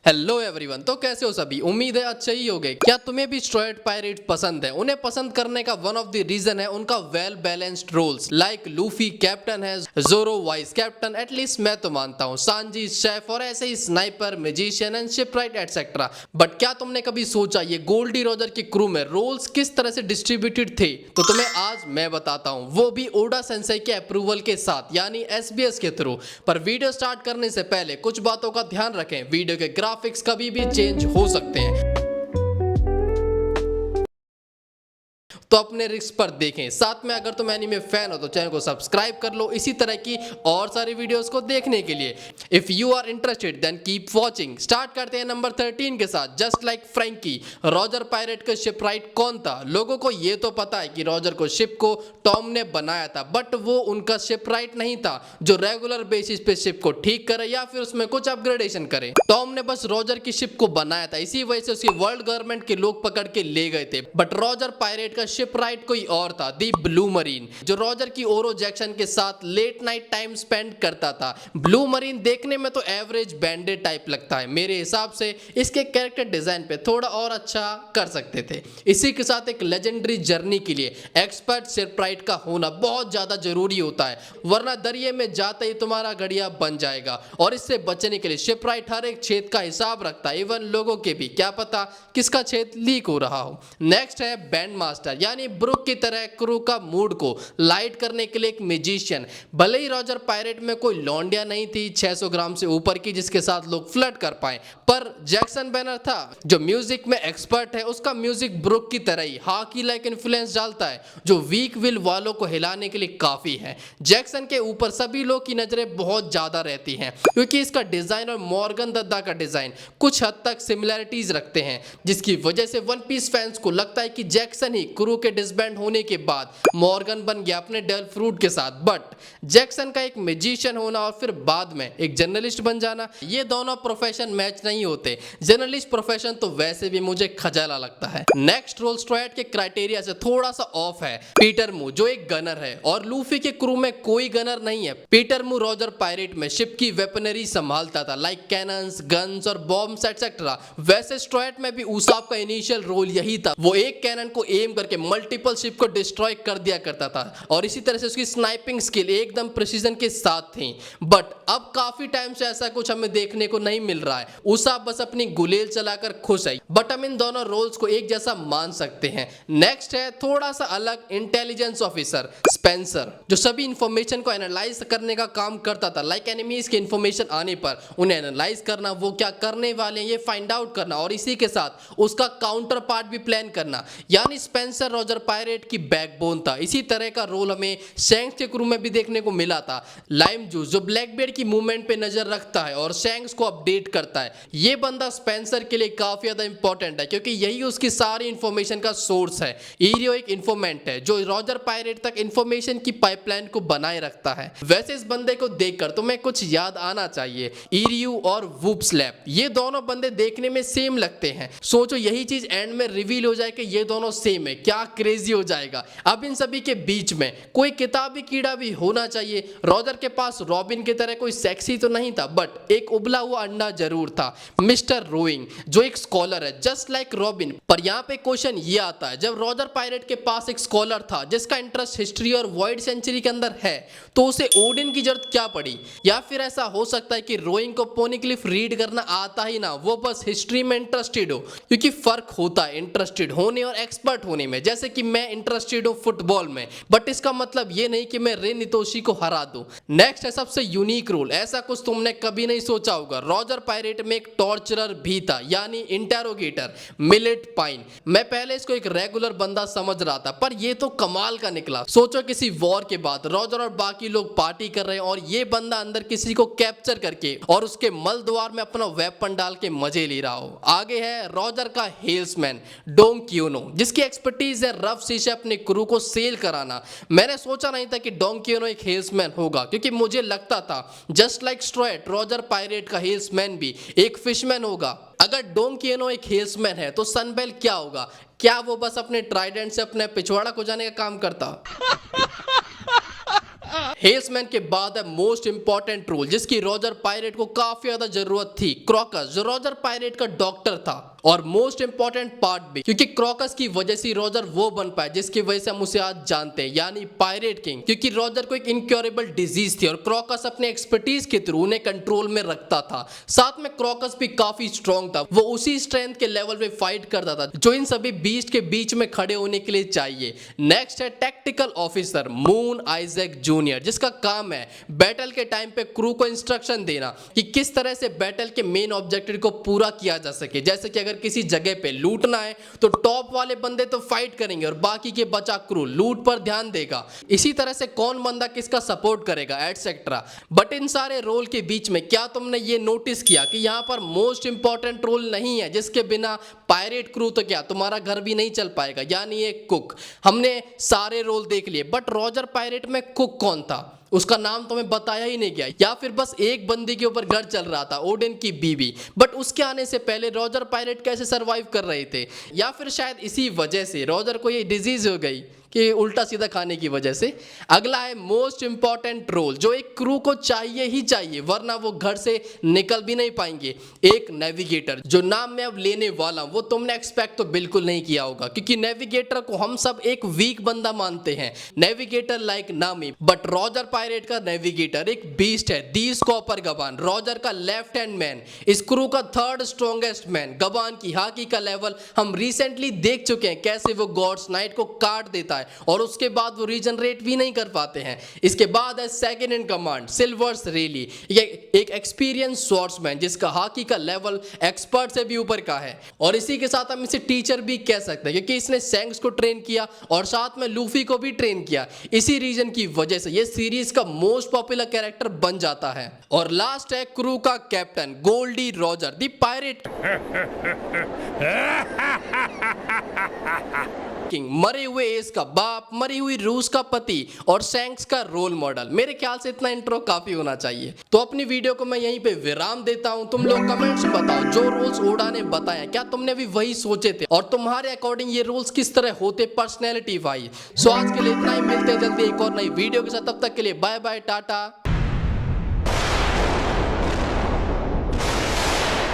Hello everyone. तो कैसे हो सभी? उम्मीद है अच्छे ही होंगे। क्या तुम्हें भी स्ट्रेट पायरेट्स पसंद है? उन्हें पसंद करने का वन ऑफ द रीजन है उनका well balanced roles. Like Luffy captain है, जोरो वाइस कैप्टन, एटलीस्ट मैं तो मानता हूँ, सांजी शेफ, और ऐसे ही sniper, magician and shipwright etcetera. But क्या तुमने कभी सोचा ये गोल्डी रॉजर की क्रू में रोल्स किस तरह से डिस्ट्रीब्यूटेड थे? तो तुम्हें आज मैं बताता हूँ, वो भी ओडा सेंसेई के अप्रूवल के साथ, यानी SBS के थ्रू। पर वीडियो स्टार्ट करने से पहले कुछ बातों का ध्यान रखें। वीडियो के ग्राफिक्स कभी भी चेंज हो सकते हैं, तो अपने रिस्क पर देखें। साथ में अगर तुम एनीमे फैन हो तो चैनल को सब्सक्राइब कर लो इसी तरह की और सारी वीडियोस को देखने के लिए। If you are interested then keep watching. Start करते हैं नंबर 13 के साथ। Just like Franky, Roger pirate का शिपराइट कौन था? लोगों को ये तो पता है कि रॉजर को शिप को टॉम ने बनाया था, बट वो उनका शिपराइट नहीं था जो रेगुलर बेसिस पे शिप को ठीक करे या फिर उसमें कुछ अपग्रेडेशन करे। टॉम ने बस रॉजर की शिप को बनाया था, इसी वजह से उसकी वर्ल्ड गवर्नमेंट के लोग पकड़ के ले गए थे। बट रॉजर पायरेट का शिपराइट कोई और था, दी ब्लू मरीन, जो रॉजर की ओरो जैक्सन के साथ लेट नाइट टाइम स्पेंड करता था। ब्लू मरीन देखने में तो एवरेज बैंडेड टाइप लगता है, मेरे हिसाब से इसके कैरेक्टर डिजाइन पे थोड़ा और अच्छा कर सकते थे। इसी के साथ एक लेजेंडरी जर्नी के लिए एक्सपर्ट शिपराइट का होना बहुत ज्यादा जरूरी होता है, वरना दरिया में जाते ही तुम्हारा गड़िया बन जाएगा। और इससे बचने के लिए शिपराइट हर एक छेद का हिसाब रखता है, इवन लोगों के भी, क्या पता किसका छेद लीक हो रहा हो। नेक्स्ट है बैंड मास्टर, यानी ब्रुक की तरह क्रू का मूड को लाइट करने के लिए एक म्यूजिशियन। भले ही रॉजर पायरेट में कोई लौंडिया नहीं थी 600 ग्राम से ऊपर की जिसके साथ लोग फ्लर्ट कर पाए, पर जैक्सन बैनर था जो म्यूजिक में एक्सपर्ट है। उसका म्यूजिक ब्रुक की तरह ही हॉकी लाइक इन्फ्लुएंस डालता है, जो वीक विल वालों को हिलाने के लिए काफी है। जैक्सन के ऊपर सभी लोग की नजरें बहुत ज्यादा रहती हैं क्योंकि इसका डिजाइन और मॉर्गन दद्दा का डिजाइन कुछ हद तक सिमिलरिटीज रखते हैं, जिसकी वजह से वन पीस फैंस को लगता है कि जैक्सन ही क्रू के डिसबैंड होने के बाद मॉर्गन बन गया अपने डेल फ्रूट के साथ। बट जैक्सन का एक मैजिशियन होना और फिर बाद में एक जर्नलिस्ट बन जाना, ये दोनों प्रोफेशन मैच नहीं होते। जर्नलिस्ट प्रोफेशन तो वैसे भी मुझे खजाला लगता है। नेक्स्ट रोल स्ट्रेट के क्राइटेरिया से थोड़ा सा ऑफ है पीटर मू, जो एक गनर है, और लूफी के क्रू में कोई गनर नहीं है। पीटर मू रॉजर पायरेट में शिप की वेपनरी संभालता था, लाइक कैनन्स, गन्स और बॉम्ब्स एटसेट्रा। वैसे स्ट्रेट में भी उसाब का इनिशियल रोल यही था, वो एक कैनन को एम करके मल्टीपल शिप को डिस्ट्रॉय कर दिया करता था, और इसी तरह से उसकी स्नाइपिंग स्किल एकदम प्रिसीजन के साथ थी। बट अब काफी टाइम से ऐसा कुछ हमें देखने को नहीं मिल रहा है, उसाब बस अपनी गुलेल चलाकर खुश है। बट हम इन दोनों रोल्स को एक जैसा मान सकते हैं। नेक्स्ट है थोड़ा सा अलग, इंटेलिजेंस ऑफिसर स्पेंसर, जो सभी इंफॉर्मेशन को एनालाइज करने का काम करता था, लाइक एनिमीज की इंफॉर्मेशन आने पर उन्हें एनालाइज करना, वो क्या करने वाले हैं ये फाइंड आउट करना, और इसी के साथ उसका काउंटर पार्ट भी प्लान करना। यानी स्पेंसर रॉजर पायरेट की बैकबोन था। इसी तरह का रोल हमें शैंक्स के क्रू में भी देखने को मिला था। लाइम जूस, जो ब्लैकबीयर्ड की मूवमेंट पे नजर रखता है और शैंक्स को अपडेट करता है, ये बंदा स्पेंसर के लिए काफी ज्यादा इंपॉर्टेंट है क्योंकि यही उसकी सारी इंफॉर्मेशन का सोर्स है। इरियो एक इंफॉर्मेंट है जो रॉजर पायरेट तक इंफॉर्मेशन की पाइपलाइन को बनाए रखता है। वैसे इस बंदे को देखकर तुम्हें कुछ याद आना चाहिए, इरियो और वूप स्लैप, ये दोनों बंदे देखने में सेम लगते हैं। सोचो यही चीज एंड में रिवील हो जाए कि ये दोनों सेम है, क्या क्रेजी हो जाएगा। अब इन सभी के बीच में कोई किताबी कीड़ा भी होना चाहिए। रॉजर के पास रॉबिन की तरह कोई सेक्सी तो नहीं था, बट एक उबला हुआ अंडा जरूर था, मिस्टर रोइंग, जो एक स्कॉलर है जस्ट लाइक रॉबिन। पर यहाँ पे क्वेश्चन ये आता है, जब रॉजर पायरेट के पास एक स्कॉलर था जिसका इंटरेस्ट हिस्ट्री और वॉइड सेंचुरी के अंदर है, तो उसे ओडिन की जरूरत क्या पड़ी? या फिर ऐसा हो सकता है कि रोइंग को पोनिक्लिफ रीड करना आता ही ना, वो बस हिस्ट्री में इंटरेस्टेड हो, क्योंकि फर्क होता है इंटरेस्टेड होने और एक्सपर्ट होने में। जैसे कि मैं इंटरेस्टेड हूं फुटबॉल में, बट इसका मतलब ये नहीं कि मैं रेन नितोशी को हरा दूं। नेक्स्ट है सबसे यूनिक रोल, ऐसा कुछ तुमने कभी नहीं सोचा होगा। रॉजर पायरेट में एक टॉर्चरर भी था, यानी इंटेरोगेटर, मिलेट पाइन। मैं पहले इसको एक रेगुलर बंदा समझ रहा था, पर ये तो कमाल का निकला। सोचो किसी वॉर के बाद रॉजर और बाकी लोग पार्टी कर रहे हैं और ये बंदा अंदर किसी को कैप्चर करके और उसके मल द्वार में अपना वेपन डाल के मजे ले रहा हो। आगे है रॉजर का हेल्समैन डोंग क्यूनो, जिसकी एक्सपर्टीज है रफ सी से अपने क्रू को सेल कराना। मैंने सोचा नहीं था कि डोंग क्यूनो एक हेल्समैन होगा, क्योंकि मुझे लगता था just like straight Roger pirate का हेल्समैन भी एक फिशमैन होगा। अगर डोंग क्यूनो एक हेल्समैन है तो सनबेल क्या होगा? क्या वो बस अपने ट्राइडेंट से अपने पिछवाड़ा को जाने का काम करता? हेल्समैन के बाद है मोस्ट इंपॉर्टेंट रोल जिसकी रॉजर पायरेट को काफी ज्यादा जरूरत थी, क्रॉकस, जो रॉजर पायरेट का डॉक्टर था। और मोस्ट इंपॉर्टेंट पार्ट भी, क्योंकि क्रॉकस की वजह से रॉजर वो बन पाया जिसकी वजह से हम उसे आज जानते हैं, यानी पायरेट किंग। क्योंकि रॉजर को एक इनक्योरेबल डिजीज थी और क्रॉकस अपने एक्सपर्टीज के थ्रू उन्हें कंट्रोल में रखता था। साथ में क्रॉकस भी काफी स्ट्रॉन्ग था, वो उसी स्ट्रेंथ के लेवल पे फाइट करता था जो इन सभी बीस्ट के बीच में खड़े होने के लिए चाहिए। नेक्स्ट है tactical officer moon Isaac junior, जिसका काम है बैटल के टाइम पे क्रू को इंस्ट्रक्शन देना कि किस तरह से बैटल के मेन ऑब्जेक्टिव को पूरा किया जा सके। जैसे कि अगर किसी जगह पे लूटना है तो टॉप वाले बंदे तो फाइट करेंगे और बाकी के बचा क्रू लूट पर ध्यान देगा। इसी तरह से कौन बंदा किसका सपोर्ट करेगा एटसेट्रा। बट इन सारे रोल के बीच में क्या तुमने ये नोटिस किया कि यहां पर मोस्ट इंपॉर्टेंट रोल नहीं है जिसके बिना पायरेट क्रू तो क्या तुम्हारा घर भी नहीं चल पाएगा, यानी एक कुक। हमने सारे रोल देख लिए बट रॉजर पायरेट में कुक कौन था उसका नाम तो हमें बताया ही नहीं गया, या फिर बस एक बंदी के ऊपर घर चल रहा था, ओडेन की बीवी। बट उसके आने से पहले रॉजर पायरेट कैसे सरवाइव कर रहे थे, या फिर शायद इसी वजह से रॉजर को ये डिजीज हो गई कि उल्टा सीधा खाने की वजह से। अगला है मोस्ट इंपॉर्टेंट रोल जो एक क्रू को चाहिए ही चाहिए वरना वो घर से निकल भी नहीं पाएंगे, एक नेविगेटर। जो नाम मैं अब लेने वाला हूं वो तुमने एक्सपेक्ट तो बिल्कुल नहीं किया होगा, क्योंकि नेविगेटर को हम सब एक वीक बंदा मानते हैं, नेविगेटर लाइक नामी। बट रॉजर पायरेट का नेविगेटर एक बीस्ट है, दी स्कॉपर गबान, रॉजर का लेफ्ट हैंड मैन, इस क्रू का थर्ड स्ट्रॉन्गेस्ट मैन। गबान की हाकी का लेवल हम रिसेंटली देख चुके हैं, कैसे वो गॉड्स नाइट को काट देता है और उसके बाद वो रीजनरेट भी नहीं कर पाते हैं। इसके बाद है सेकंड इन कमांड सिल्वर्स रेली, ये एक एक्सपीरियंस स्वॉर्ड्समैन जिसका हाकी का लेवल एक्सपर्ट से भी ऊपर का है। और इसी के साथ हम इसे टीचर भी कह सकते हैं क्योंकि इसने सैंक्स को ट्रेन किया और साथ में लूफी को भी ट्रेन किया। इसी रीजन की वजह से ये सीरीज का मोस्ट पॉपुलर कैरेक्टर बन जाता है। और लास्ट है क्रू का captain Gol D Roger the pirate king, मरे हुए एस का बाप, मरी हुई रूस का पति और सैंक्स का रोल मॉडल। मेरे ख्याल से इतना इंट्रो काफी होना चाहिए। तो अपनी वीडियो को मैं यहीं पे विराम देता हूं। तुम लोग कमेंट्स में बताओ जो रोल्स ओडा ने बताया क्या तुमने भी वही सोचे थे और तुम्हारे अकॉर्डिंग ये रोल्स किस तरह होते पर्सनैलिटी वाइज। सो आज के लिए इतना ही, मिलते हैं जल्दी एक और नई वीडियो के साथ। तब तक के लिए बाय बाय, टाटा।